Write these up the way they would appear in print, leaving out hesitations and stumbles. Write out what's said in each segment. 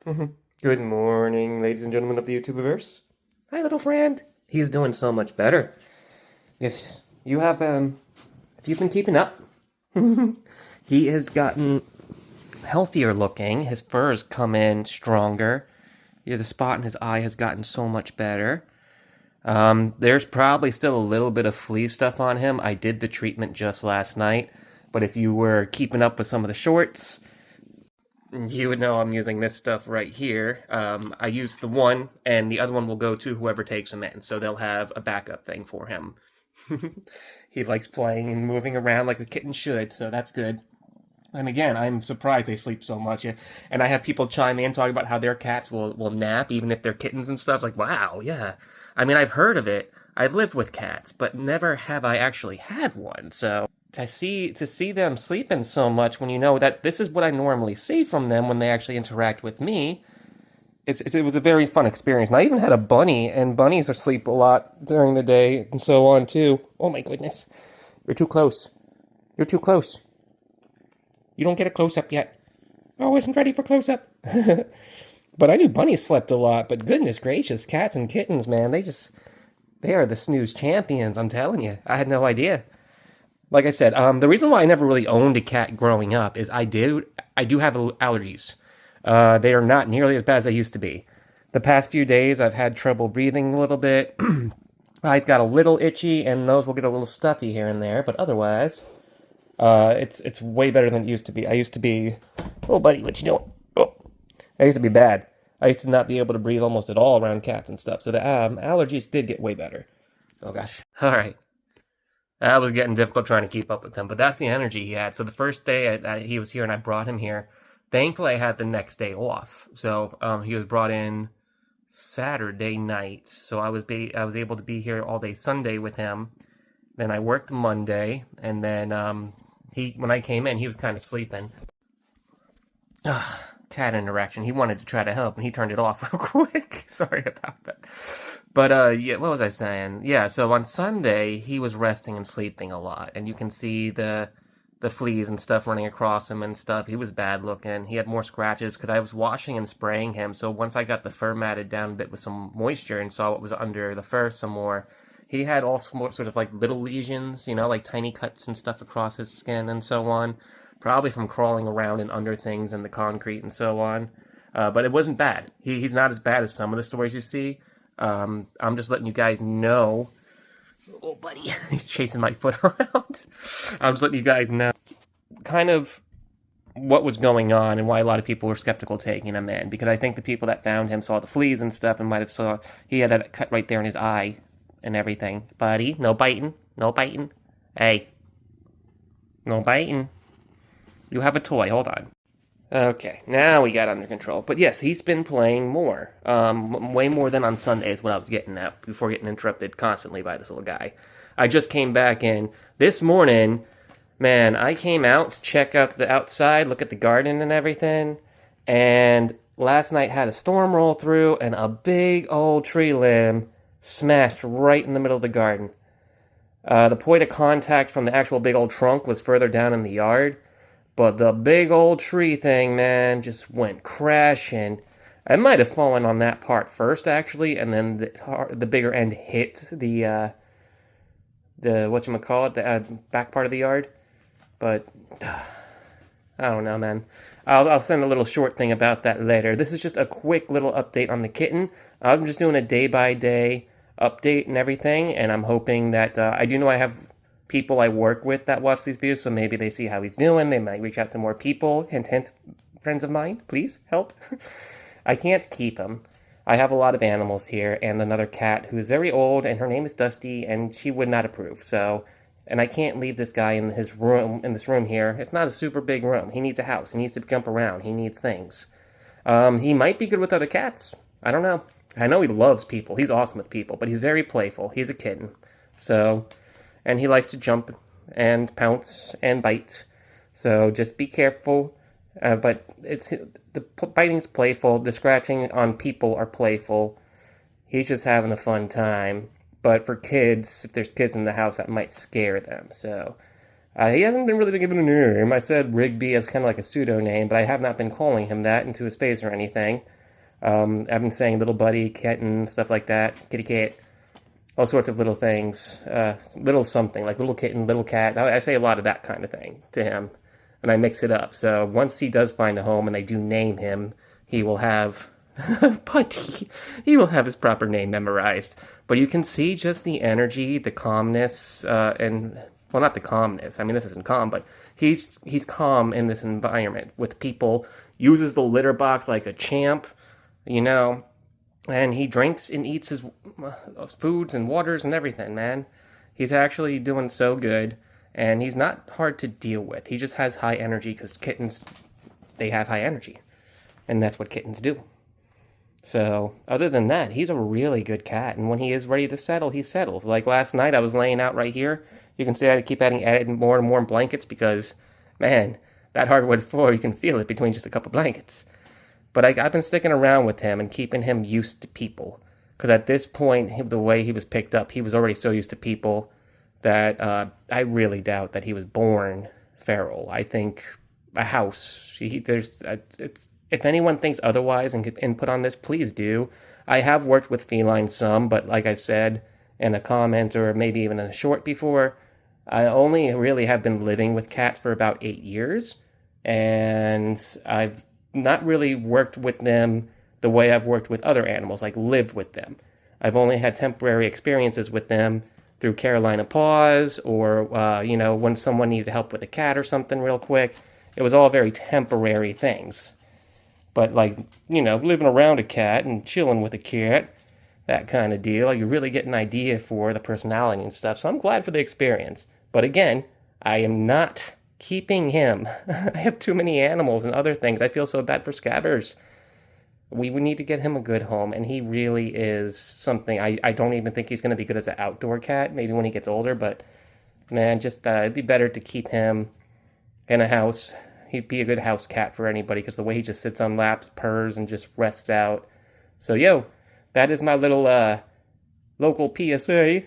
Good morning, ladies and gentlemen of the YouTubeverse. Hi, little friend. He's doing so much better. Yes, you have, if you've been keeping up, he has gotten healthier looking. His fur has come in stronger. Yeah, the spot in his eye has gotten so much better. There's probably still a little bit of flea stuff on him. I did the treatment just last night, but if you were keeping up with some of the shorts, you would know I'm using this stuff right here. I use the one, and the other one will go to whoever takes him in, so they'll have a backup thing for him. He likes playing and moving around like a kitten should, so that's good. And again, I'm surprised they sleep so much. And I have people chime in talking about how their cats will nap even if they're kittens and stuff. Like, wow, yeah. I mean, I've heard of it. I've lived with cats, but never have I actually had one. So to see them sleeping so much when you know that this is what I normally see from them when they actually interact with me, it was a very fun experience. And I even had a bunny, and bunnies are asleep a lot during the day and so on too. Oh my goodness, you're too close. You're too close. You don't get a close up yet. I wasn't ready for close up. But I knew bunnies slept a lot. But goodness gracious, cats and kittens, man, they are the snooze champions. I'm telling you, I had no idea. Like I said, the reason why I never really owned a cat growing up is I do have allergies. They are not nearly as bad as they used to be. The past few days, I've had trouble breathing a little bit. Eyes got a little itchy, and nose will get a little stuffy here and there. But otherwise, it's way better than it used to be. I used to be, oh buddy, what you doing? Oh, I used to be bad. I used to not be able to breathe almost at all around cats and stuff. So the allergies did get way better. Oh gosh. All right. That was getting difficult trying to keep up with him, but that's the energy he had. So the first day he was here and I brought him here. Thankfully, I had the next day off. So he was brought in Saturday night. So I was able to be here all day Sunday with him. Then I worked Monday, and then when I came in, he was kind of sleeping. Ugh, cat interaction. He wanted to try to help, and he turned it off real quick. Sorry about that. But yeah, what was I saying? Yeah, so on Sunday he was resting and sleeping a lot, and you can see the fleas and stuff running across him and stuff. He was bad looking. He had more scratches because I was washing and spraying him. So once I got the fur matted down a bit with some moisture and saw what was under the fur some more, he had all sorts of like little lesions, like tiny cuts and stuff across his skin and so on. Probably from crawling around and under things in the concrete and so on. But it wasn't bad. He's not as bad as some of the stories you see. I'm just letting you guys know. Oh, buddy, he's chasing my foot around. I'm just letting you guys know kind of what was going on and why a lot of people were skeptical taking him in. Because I think the people that found him saw the fleas and stuff and might have saw he had that cut right there in his eye and everything. Buddy, no biting, no biting. Hey, no biting. You have a toy. Hold on. Okay, now we got under control. But yes, he's been playing more. Way more than on Sundays, what I was getting at before getting interrupted constantly by this little guy. I just came back in. This morning, man, I came out to check out the outside, look at the garden and everything. And last night had a storm roll through, and a big old tree limb smashed right in the middle of the garden. The point of contact from the actual big old trunk was further down in the yard. But the big old tree thing, man, just went crashing. I might have fallen on that part first, actually, and then the bigger end hit the whatchamacallit, the back part of the yard. But I don't know, man. I'll send a little short thing about that later. This is just a quick little update on the kitten. I'm just doing a day-by-day update and everything, and I'm hoping that I do know I have people I work with that watch these videos, so maybe they see how he's doing. They might reach out to more people. Hint, hint, friends of mine, please help. I can't keep him. I have a lot of animals here, and another cat who is very old, and her name is Dusty, and she would not approve. So, and I can't leave this guy in his room, in this room here. It's not a super big room. He needs a house. He needs to jump around. He needs things. He might be good with other cats. I don't know. I know he loves people. He's awesome with people, but he's very playful. He's a kitten. So, and he likes to jump and pounce and bite. So just be careful. But the biting's playful. The scratching on people are playful. He's just having a fun time. But for kids, if there's kids in the house, that might scare them. So He hasn't been really been given a name. I said Rigby as kind of like a pseudo name, but I have not been calling him that into his face or anything. I've been saying little buddy, kitten, stuff like that, kitty cat, all sorts of little things, little something, like little kitten, little cat. I say a lot of that kind of thing to him, and I mix it up. So once he does find a home and they do name him, he will have, Putty, he will have his proper name memorized. But you can see just the energy, the calmness, and, well, not the calmness. I mean, this isn't calm, but he's calm in this environment with people, uses the litter box like a champ, you know, and he drinks and eats his foods and waters and everything, man. He's actually doing so good, and he's not hard to deal with. He just has high energy because kittens, they have high energy, and that's what kittens do. So, other than that, he's a really good cat, and when he is ready to settle, he settles. Like last night, I was laying out right here. You can see I keep adding more and more blankets because, man, that hardwood floor, you can feel it between just a couple blankets. But I've been sticking around with him and keeping him used to people. Because at this point, the way he was picked up, he was already so used to people that I really doubt that he was born feral. I think a house, if anyone thinks otherwise and could input on this, please do. I have worked with felines some, but like I said in a comment or maybe even in a short before, I only really have been living with cats for about 8 years. And I've not really worked with them the way I've worked with other animals, like lived with them. I've only had temporary experiences with them through Carolina Paws or, when someone needed help with a cat or something real quick. It was all very temporary things. But, living around a cat and chilling with a cat, that kind of deal, you really get an idea for the personality and stuff. So I'm glad for the experience. But again, I am not keeping him. I have too many animals and other things. I feel so bad for Scabbers. We would need to get him a good home, and he really is something. I don't even think he's going to be good as an outdoor cat, maybe when he gets older, but man, just it'd be better to keep him in a house. He'd be a good house cat for anybody because the way he just sits on laps, purrs, and just rests out. So, that is my little local PSA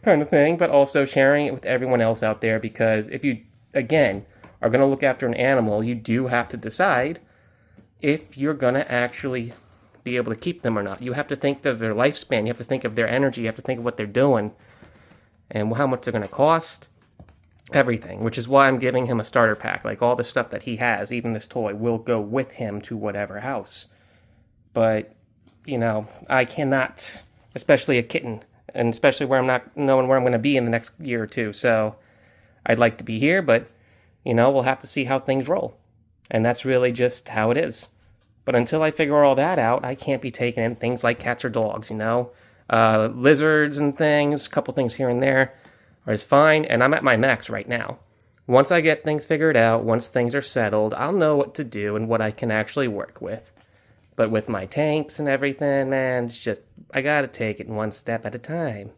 kind of thing, but also sharing it with everyone else out there because if you, again, are going to look after an animal, you do have to decide if you're going to actually be able to keep them or not. You have to think of their lifespan. You have to think of their energy. You have to think of what they're doing and how much they're going to cost. Everything, which is why I'm giving him a starter pack. Like all the stuff that he has, even this toy, will go with him to whatever house. But, I cannot, especially a kitten, and especially where I'm not knowing where I'm going to be in the next year or two. So I'd like to be here, but, we'll have to see how things roll. And that's really just how it is. But until I figure all that out, I can't be taking in things like cats or dogs, lizards and things, a couple things here and there. Is fine, and I'm at my max right now. Once I get things figured out, once things are settled, I'll know what to do and what I can actually work with. But with my tanks and everything, man, it's just, I gotta take it one step at a time.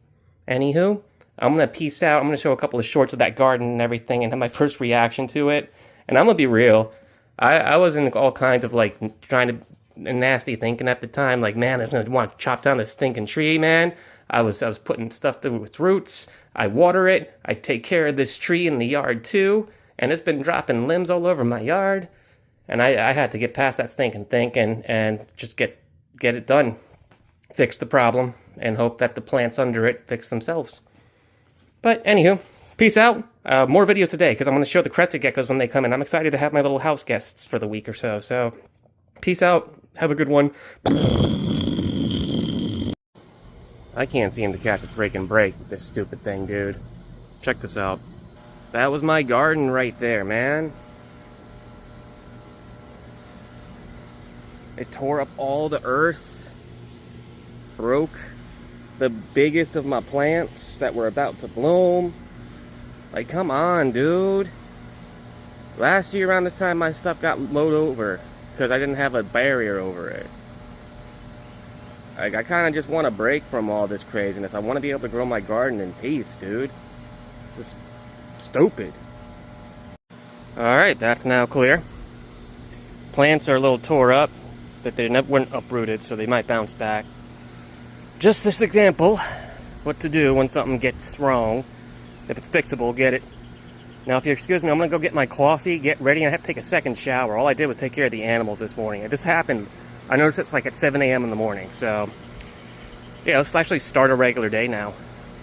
Anywho, I'm gonna peace out. I'm gonna show a couple of shorts of that garden and everything and have my first reaction to it. And I'm gonna be real, I was in all kinds of, trying to, nasty thinking at the time, man, I was gonna want to chop down this stinking tree, man. I was putting stuff through its roots. I water it. I take care of this tree in the yard too. And it's been dropping limbs all over my yard. And I had to get past that stinking thinking and just get it done. Fix the problem and hope that the plants under it fix themselves. But anywho, peace out. More videos today because I'm going to show the crested geckos when they come in. I'm excited to have my little house guests for the week or so. So peace out. Have a good one. I can't seem to catch a freaking break with this stupid thing, dude. Check this out. That was my garden right there, man. It tore up all the earth. Broke the biggest of my plants that were about to bloom. Come on, dude. Last year around this time, my stuff got mowed over because I didn't have a barrier over it. I kind of just want a break from all this craziness. I want to be able to grow my garden in peace, dude. This is stupid. Alright, that's now clear. Plants are a little tore up, that they weren't uprooted, so they might bounce back. Just this example, what to do when something gets wrong. If it's fixable, get it Now, if you excuse me, I'm going to go get my coffee, get ready, and I have to take a second shower. All I did was take care of the animals this morning. This happened, I noticed it's like at 7 a.m. in the morning. So, yeah, let's actually start a regular day now.